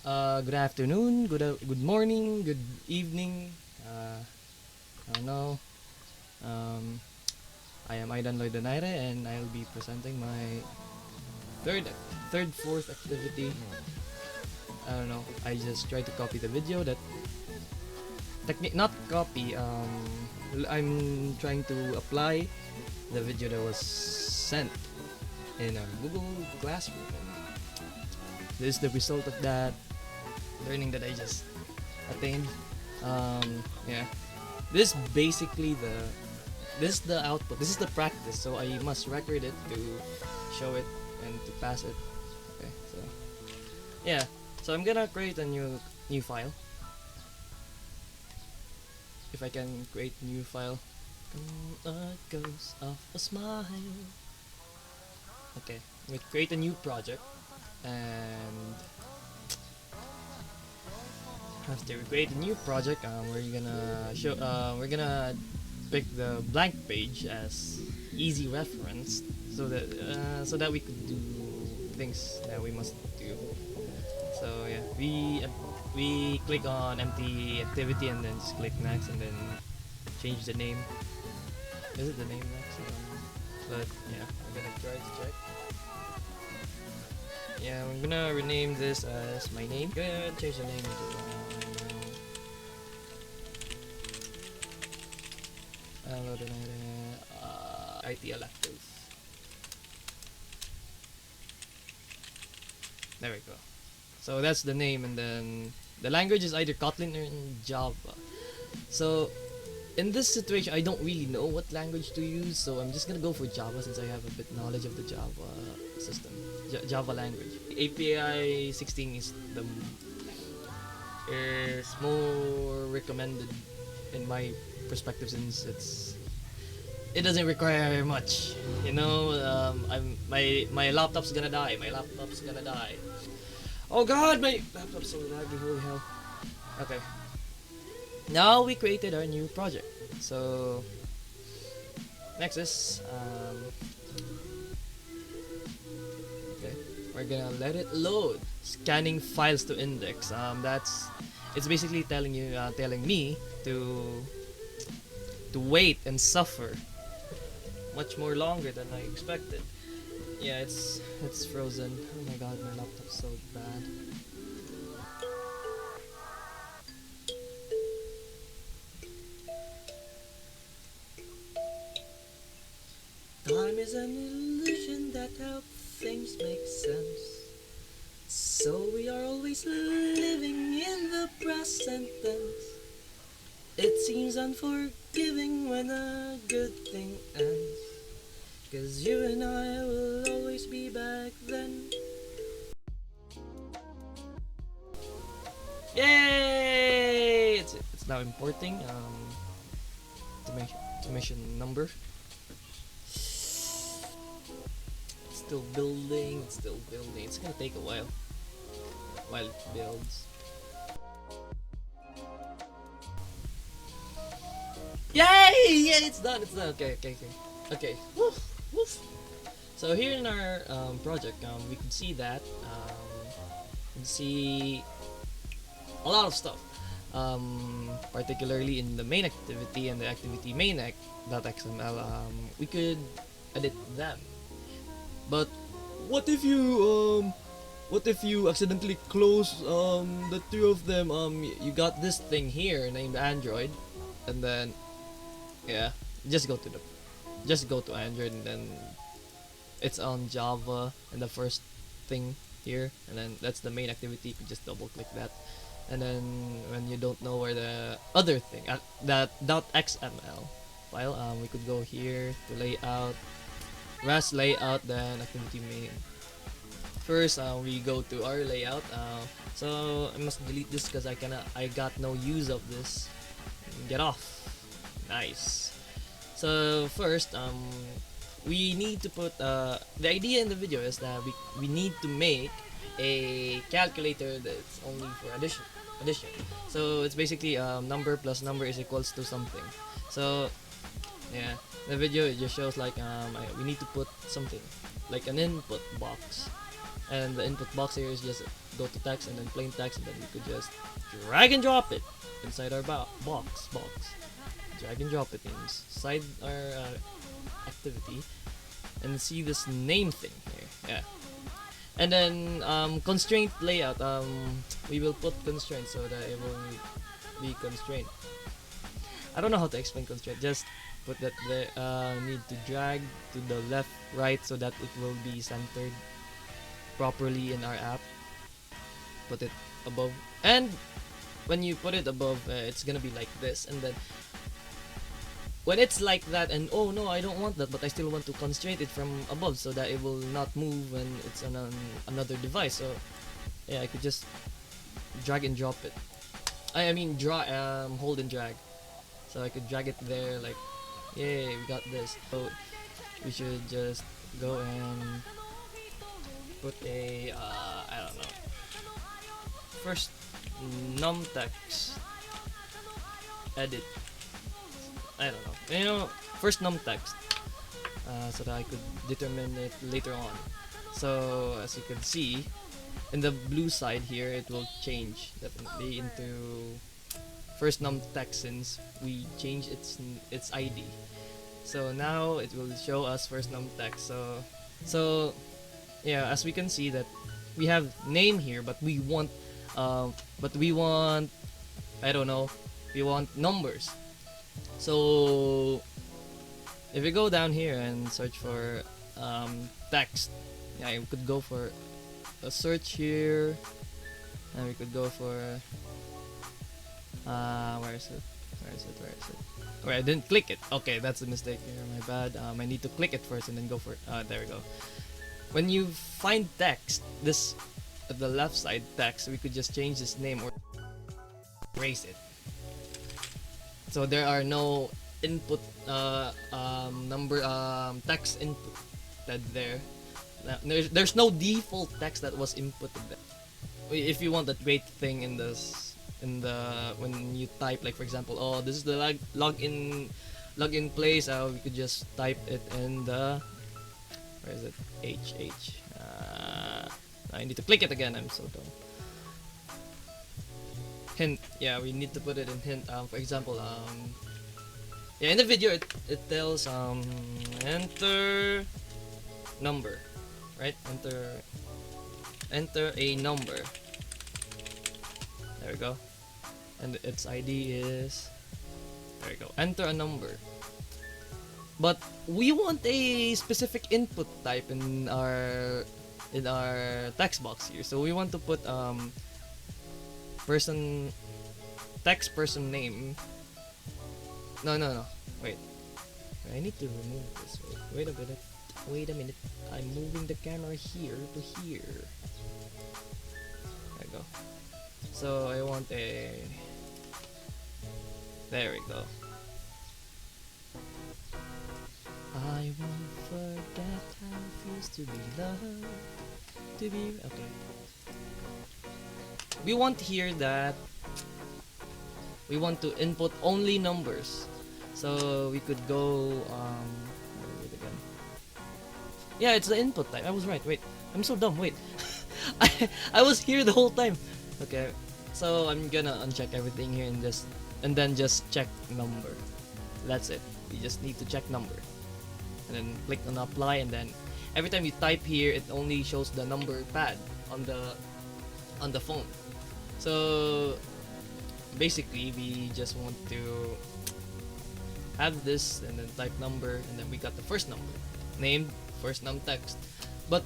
Good afternoon, good morning, good evening. I don't know. Um, I am Aidan Lloyd Donaire, and I'll be presenting my third, fourth activity. I don't know. I just tried to copy the video. That not copy. I'm trying to apply the video that was sent in a Google Classroom. This is the result of that learning that I just attained. Yeah, this basically this is the output. This is the practice. So I must record it to show it and to pass it. Okay, so yeah, so I'm gonna create a new file. If I can create a new file. Goes off a smile. Okay, we create a new project, and after we create a new project, we're gonna pick the blank page as easy reference, so that we could do things that we must do. So yeah, we click on empty activity and then just click next and then change the name. Is it the name next? But yeah, we're gonna try to check. Yeah, I'm gonna rename this as my name. Good, change the name to IT Elective. There we go. So that's the name, and then the language is either Kotlin or Java. So in this situation, I don't really know what language to use, so I'm just gonna go for Java since I have a bit knowledge of the Java system, Java language. API 16 is more recommended in my perspective since it doesn't require much. My laptop's gonna die. My laptop's gonna die. Oh God, my laptop's so laggy. Holy hell. Okay. Now we created our new project. So next is okay, we're gonna let it load. Scanning files to index. It's basically telling me to wait and suffer much more longer than I expected. Yeah, it's frozen. Oh my God, my laptop's so bad. Time is an illusion that helps things make sense. So we are always living in the present tense. It seems unforgiving when a good thing ends. 'Cause you and I will always be back then. Yay! It's now importing automation number. Still building, it's still building. It's gonna take a while it builds. Yay! Yeah, it's done. Okay. Woof, woof. So here in our project, we can see that we can see a lot of stuff. Particularly in the main activity and the activity main.xml, we could edit them. But what if you accidentally close the two of them? You got this thing here named Android, and then yeah, just go to Android, and then it's on Java and the first thing here, and then that's the main activity. You can just double click that, and then when you don't know where the other thing that .xml file, we could go here to layout, Rest layout, then activity main. First, we go to our layout. So I must delete this because I got no use of this. Get off. Nice. So first, we need to put the idea in the video is that we need to make a calculator that's only for addition. So it's basically number plus number is equals to something. So yeah, the video it just shows like we need to put something like an input box and the input box here is just go to text and then plain text, and then we could just drag and drop it inside our box. Drag and drop it inside our activity, and see this name thing here. Yeah. And then constraint layout. We will put constraint so that it will be constrained. I don't know how to explain constraint. Just put that there. Need to drag to the left, right, so that it will be centered properly in our app. Put it above, and when you put it above, it's gonna be like this. And then when it's like that, and oh no, I don't want that, but I still want to constrain it from above so that it will not move when it's on another device. So yeah, I could just drag and drop it. I mean hold and drag. So I could drag it there, like, yay, we got this. So we should just go and put a I don't know, first num text edit. I don't know. You know, first num text, so that I could determine it later on. So as you can see, in the blue side here, it will change definitely into first num text since we changed its ID. So now it will show us first num text. So yeah, as we can see that we have name here, but we want I don't know, we want numbers. So if we go down here and search for text, yeah, we could go for a search here, and we could go for where is it? Where I didn't click it. Okay, that's a mistake here. My bad. I need to click it first and then go for it. There we go. When you find text, this at the left side text, we could just change this name or erase it. So there are no input number text inputted there. There's no default text that was inputted there. If you want that great thing in the when you type, like for example, oh, this is the login place, we could just type it in the, where is it, I need to click it again, I'm so dumb. Hint, yeah, we need to put it in hint. For example, yeah, in the video it tells enter number, right? Enter a number. There we go. And its ID is, there we go, enter a number. But we want a specific input type in our text box here. So we want to put text person name. No, wait, I need to remove this. Wait a minute, I'm moving the camera here to here. There we go. So I want a, there we go. I won't forget how it feels to be loved, to be, okay. We want here that we want to input only numbers. So we could go, wait again. Yeah, it's the input type. I was right. Wait, I'm so dumb. Wait, I was here the whole time. Okay, so I'm gonna uncheck everything here and then just check number. That's it. You just need to check number, and then click on apply, and then every time you type here, it only shows the number pad on the phone. So basically, we just want to have this and then type number, and then we got the first number named first num text. But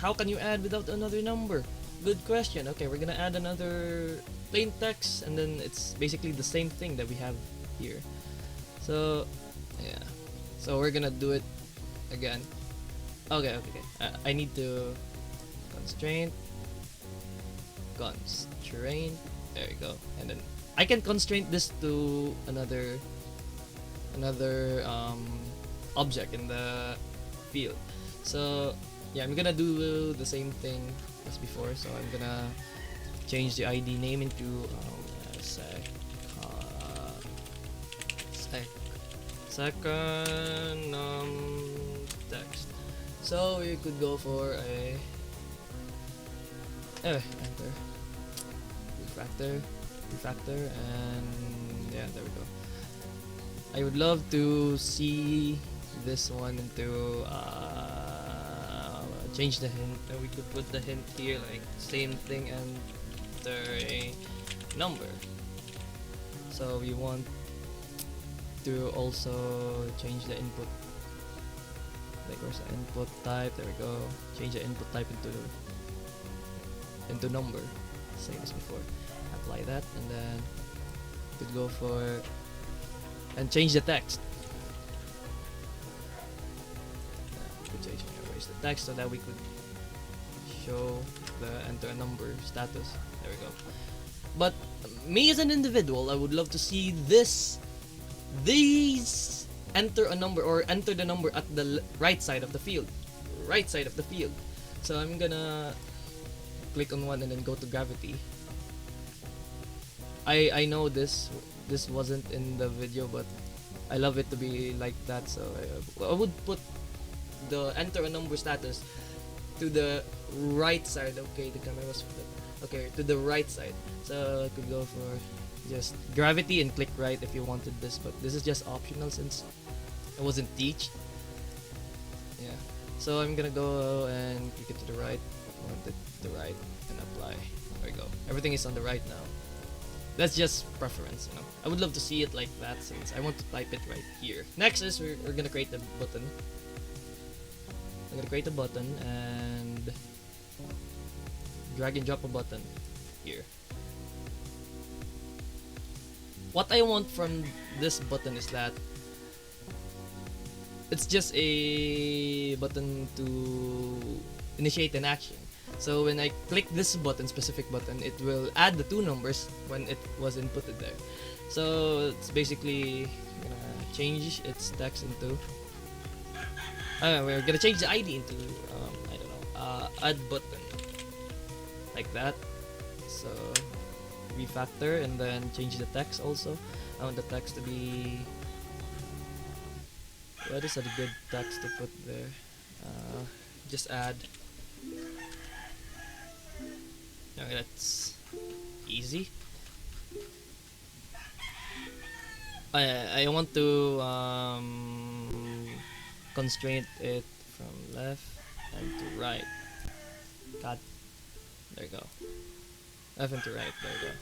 how can you add without another number? Good question. Okay, we're gonna add another plain text, and then it's basically the same thing that we have here. So yeah, so we're gonna do it again. Okay. I need to constraint. There you go. And then I can constrain this to another object in the field. So yeah, I'm gonna do the same thing as before. So I'm gonna change the ID name into second text. So we could go for a enter, refactor, and yeah, there we go. I would love to see this one into change the hint. We could put the hint here like same thing and enter a number. So we want to also change the input. Like where's the input type? There we go. Change the input type into number, same as before. Apply that, and then we could go for and change the text. We could change erase the text so that we could show the enter a number status. There we go. But me as an individual, I would love to see these enter a number or enter the number at the right side of the field. Right side of the field. So I'm gonna click on one and then go to gravity. I know this wasn't in the video, but I love it to be like that, so I would put the enter a number status to the right side. Okay, the camera was flipped. Okay, to the right side. So I could go for just gravity and click right if you wanted this, but this is just optional since I wasn't teach. Yeah. So I'm gonna go and click it to the right. I want it to the right and apply. There we go. Everything is on the right now. That's just preference, you know. I would love to see it like that since I want to type it right here. Next is we're gonna create a button. I'm gonna create a button and drag and drop a button here. What I want from this button is that it's just a button to initiate an action. So when I click this button, specific button, it will add the two numbers when it was inputted there. So it's basically gonna change its text into. We're gonna change the ID into I don't know, add button, like that. So refactor and then change the text also. I want the text to be. What is a good text to put there? Just add. Okay, that's easy. I want to constrain it from left and to right. Cut. There you go. Left and to right. There you go.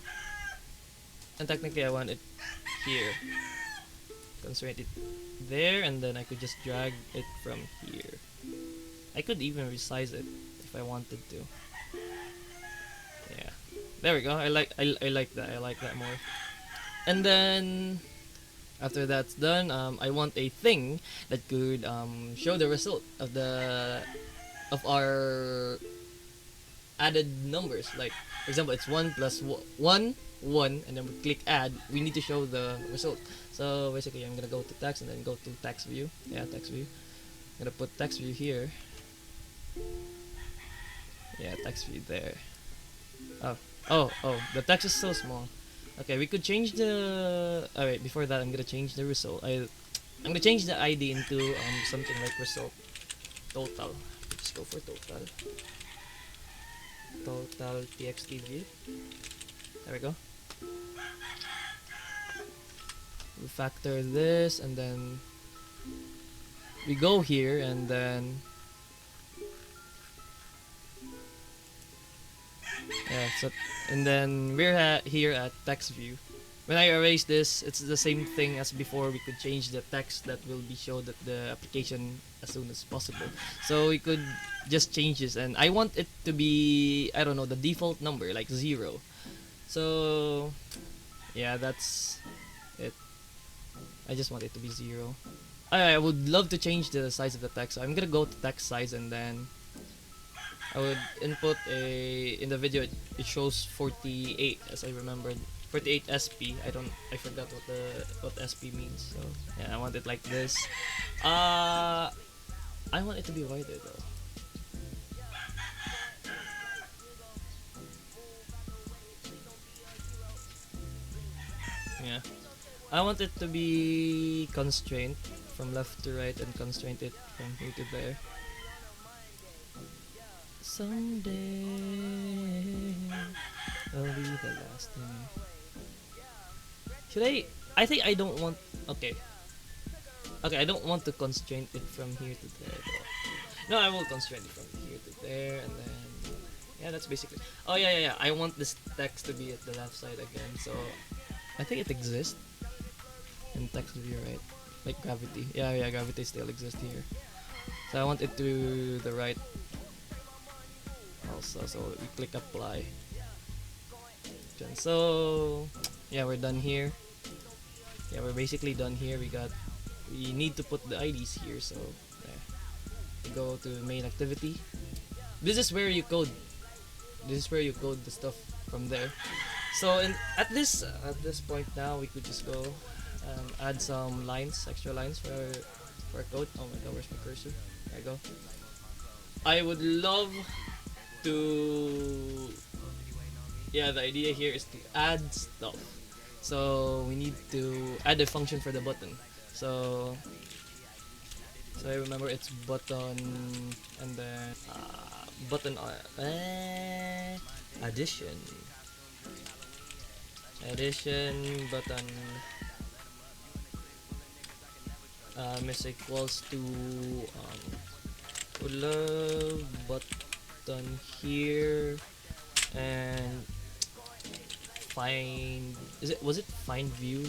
And technically, I want it here. Constrain it there, and then I could just drag it from here. I could even resize it if I wanted to. Yeah, there we go. I like that. I like that more. And then after that's done, I want a thing that could show the result of our added numbers. Like for example, it's 1 plus 1, and then we click add. We need to show the result. So basically, I'm gonna go to text and then go to text view. Yeah, text view. I'm gonna put text view here. Yeah, text view there. Oh, the text is so small. Okay, we could change the. Alright, before that, I'm gonna change the result. I'm gonna change the ID into something like result total. Just go for total. Total txt view. There we go. We factor this, and then we go here, and then yeah. So and then we're here at text view. When I erase this, it's the same thing as before. We could change the text that will be showed at the application as soon as possible. So we could just change this, and I want it to be, I don't know, the default number like 0. So yeah, that's it. I just want it to be 0. I would love to change the size of the text. So I'm gonna go to text size, and then I would input in the video it shows 48 as I remembered. 48 SP. I forgot what SP means. So yeah, I want it like this. I want it to be wider though. Yeah. I want it to be constrained from left to right and constrain it from here to there. Someday will be the last thing. Should I think I don't want. Okay. Okay, I don't want to constrain it from here to there. Though. No, I will constrain it from here to there, and then yeah, that's basically. Oh yeah. I want this text to be at the left side again, so I think it exists, and text to be right, like gravity. Yeah, gravity still exists here. So I want it to the right also. So we click apply. So yeah, we're done here. Yeah, we're basically done here. We need to put the IDs here. So yeah. We go to main activity. This is where you code. This is where you code the stuff from there. So at this point now, we could just go add some lines, extra lines for our code. Oh my god, where's my cursor? There you go. I would love to. Yeah, the idea here is to add stuff. So we need to add a function for the button. So I remember it's button and then button addition button is equals to would love button here and was it find view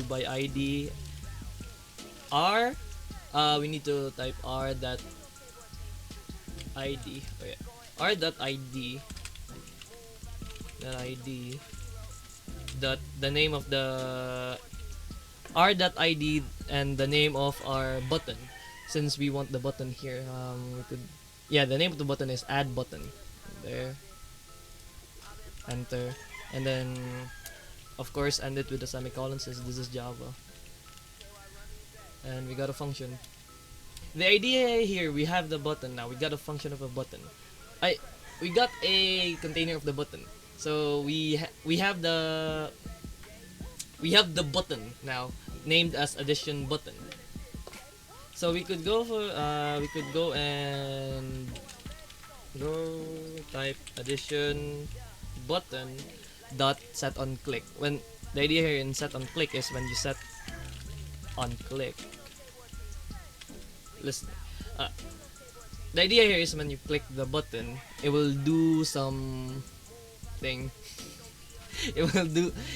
by ID R. We need to type r dot id. Oh yeah, r dot id dot the name of the r dot id and the name of our button. Since we want the button here, we could the name of the button is add button. There, enter, and then of course end it with a semicolon since this is Java. And we got a function. The idea here, we have the button now. We got a function of a button. We got a container of the button. So we have the button now named as addition button. So we could go and type addition button dot set on click. When the idea here in set on click is when you set on click. Listen, the idea here is when you click the button, it will do some thing. it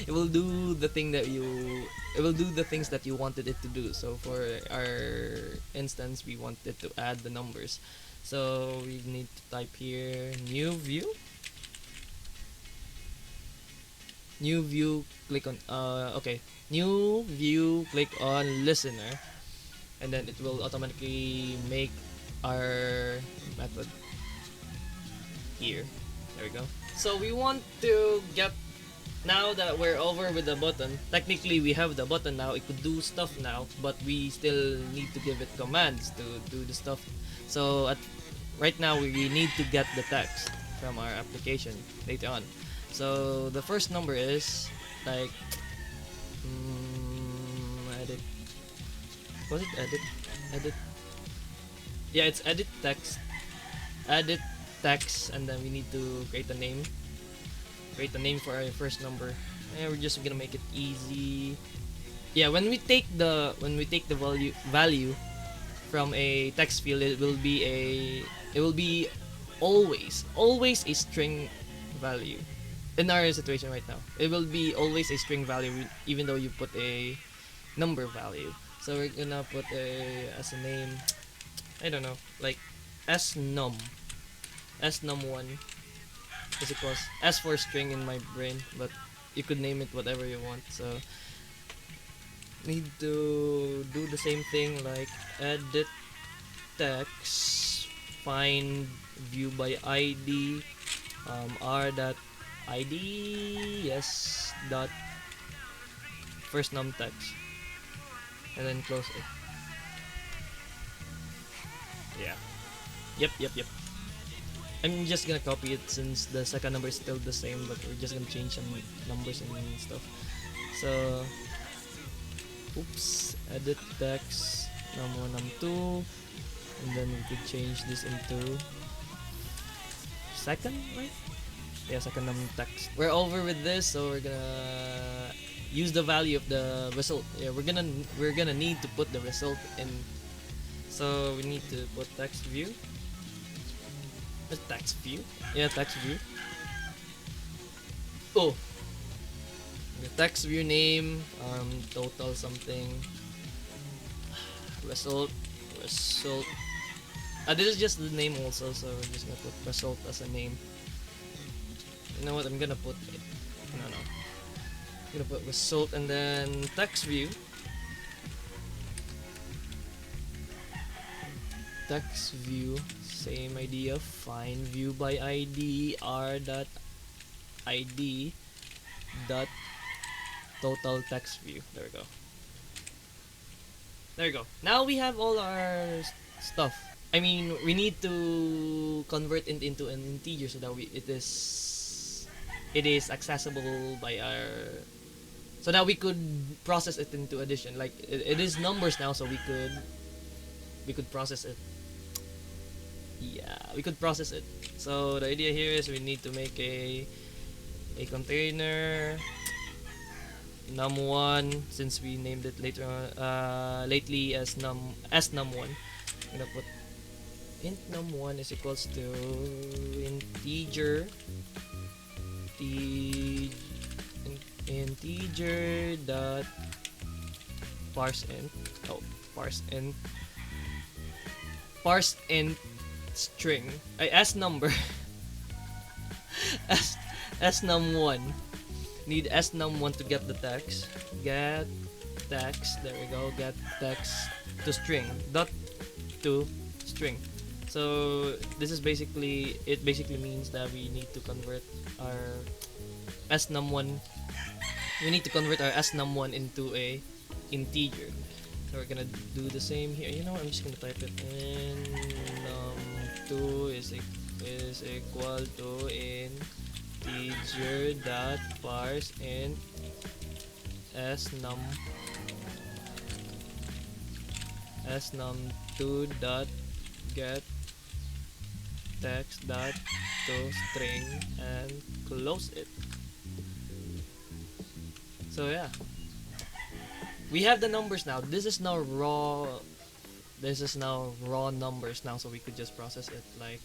will do the thing that it will do the things that you wanted it to do. So for our instance, we wanted to add the numbers. So we need to type here new view, click on new view, click on listener, and then it will automatically make our method here. There we go. So we want to get, now that we're over with the button, technically we have the button now, it could do stuff now, but we still need to give it commands to do the stuff. So right now we need to get the text from our application later on. So the first number is like edit. Was it edit? Yeah, it's edit text, and then we need to create a name for our first number, and we're just gonna make it easy. Yeah, when we take the value from a text field, it will be always a string value. In our situation right now, it will be always a string value even though you put a number value. So we're gonna put as a name, I don't know, like snum1 is equals s for string in my brain, but you could name it whatever you want. So need to do the same thing like edit text, find view by id, r dot id, yes, dot first num text, and then close it. Yeah. Yep. I'm just gonna copy it since the second number is still the same, but we're just gonna change some numbers and stuff. So, oops, edit text num1 num2, and then we could change this into second, right? Yeah, second text. We're over with this, so we're gonna use the value of the result. Yeah, we're gonna need to put the result in. So we need to put text view. Text view. Yeah, text view. Oh, the text view name, total something, result. This is just the name also, so we're just gonna put result as a name. You know what? I'm gonna put it. No. I'm gonna put result and then text view. Text view, same idea. Find view by ID r.id dot total text view. There we go. There you go. Now we have all our stuff. I mean, we need to convert it into an integer so that it is accessible by our, so that we could process it into addition. Like it is numbers now, so we could process it. Yeah, we could process it. So the idea here is we need to make a container num1, since we named it lately as num1. I'm gonna put int num1 is equals to integer integer dot parse int string as number as num1. Need s num1 to get the text. Get text, there we go. Get text to string dot to string. So this is basically means that we need to convert our s num1. We need to convert our s num1 into a integer. So we're gonna do the same here. You know what? I'm just gonna type it in. Num2 is equal to integer dot parse int s num2 dot get text dot to string and close it. So yeah, we have the numbers now. This is now raw numbers now, so we could just process it like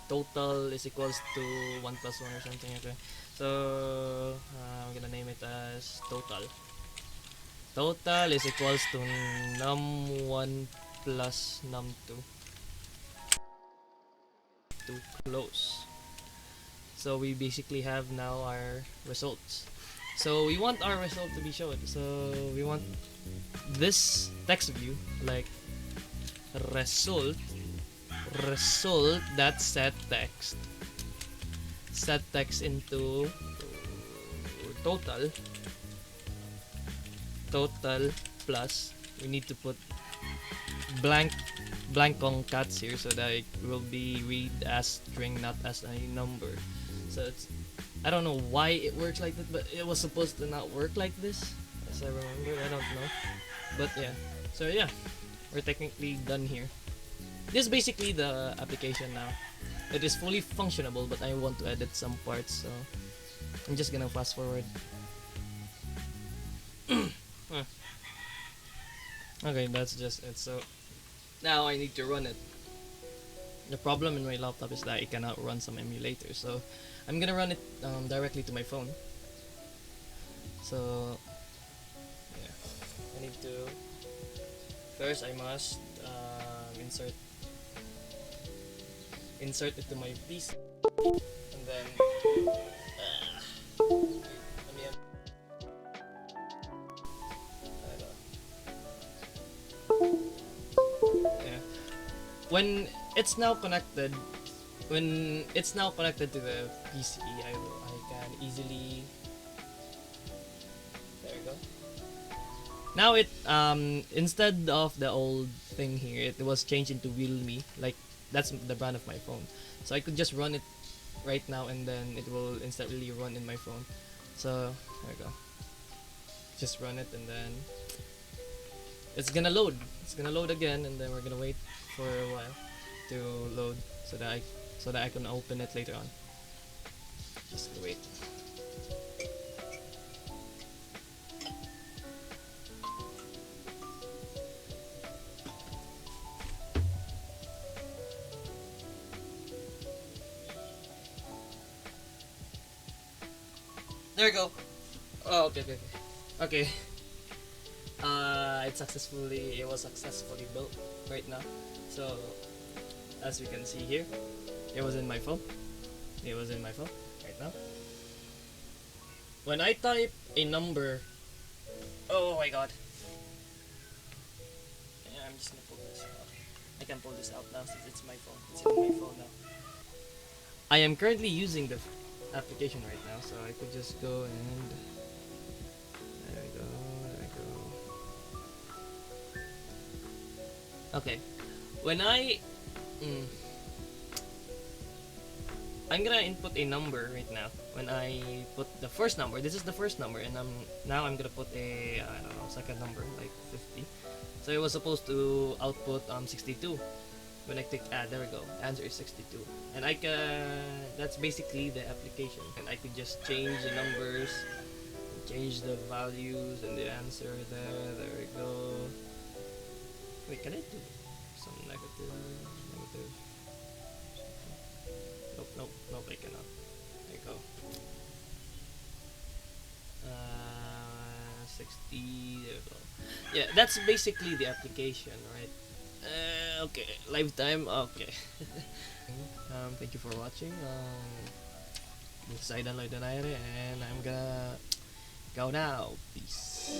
total is equals to 1 plus 1 or something. Okay, so I'm gonna name it as total. Total is equals to num1 plus num2 to close. So we basically have now our results. So we want our result to be shown. So we want this text view like result that set text into total plus, we need to put blank concats here so that it will be read as string, not as a number. So it's, I don't know why it works like that, but it was supposed to not work like this, as I remember. I don't know, but yeah. So yeah, we're technically done here. This is basically the application now. It is fully functionable, but I want to edit some parts, so I'm just gonna fast forward. Okay, that's just it. So now I need to run it. The problem in my laptop is that it cannot run some emulators, so I'm gonna run it directly to my phone. So yeah, I need to first I must insert it to my PC, and then let me yeah. When it's now connected to the PC, I can easily, there we go. Now it instead of the old thing here, it was changed into Realme. Like that's the brand of my phone. So I could just run it right now, and then it will instantly run in my phone. So there we go. Just run it, and then it's gonna load. It's gonna load again, and then we're gonna wait for a while to load so so that I can open it later on. Just wait. There we go. Oh, okay, okay, okay. Okay. It was successfully built right now. So, as we can see here, it was in my phone. It was in my phone right now. When I type a number, oh my god. Yeah, I'm just gonna pull this out. I can pull this out now since it's my phone. It's in my phone now. I am currently using the application right now, so I could just go and there we go, there we go. Okay, when I'm gonna input a number right now. When I put the first number, this is the first number, and I'm gonna put a I don't know, second number like 50. So it was supposed to output 62. When I click add, there we go. Answer is 62, and I can. That's basically the application, and I could just change the numbers, change the values, and the answer there. There we go. Wait, can I do some negative? Nope, nope, nope. I cannot. There you go. 60. There we go. Yeah, that's basically the application, right? Okay, lifetime. Okay. Thank you for watching. This is Aidan, Lloyd, Donaire, and I'm gonna go now. Peace.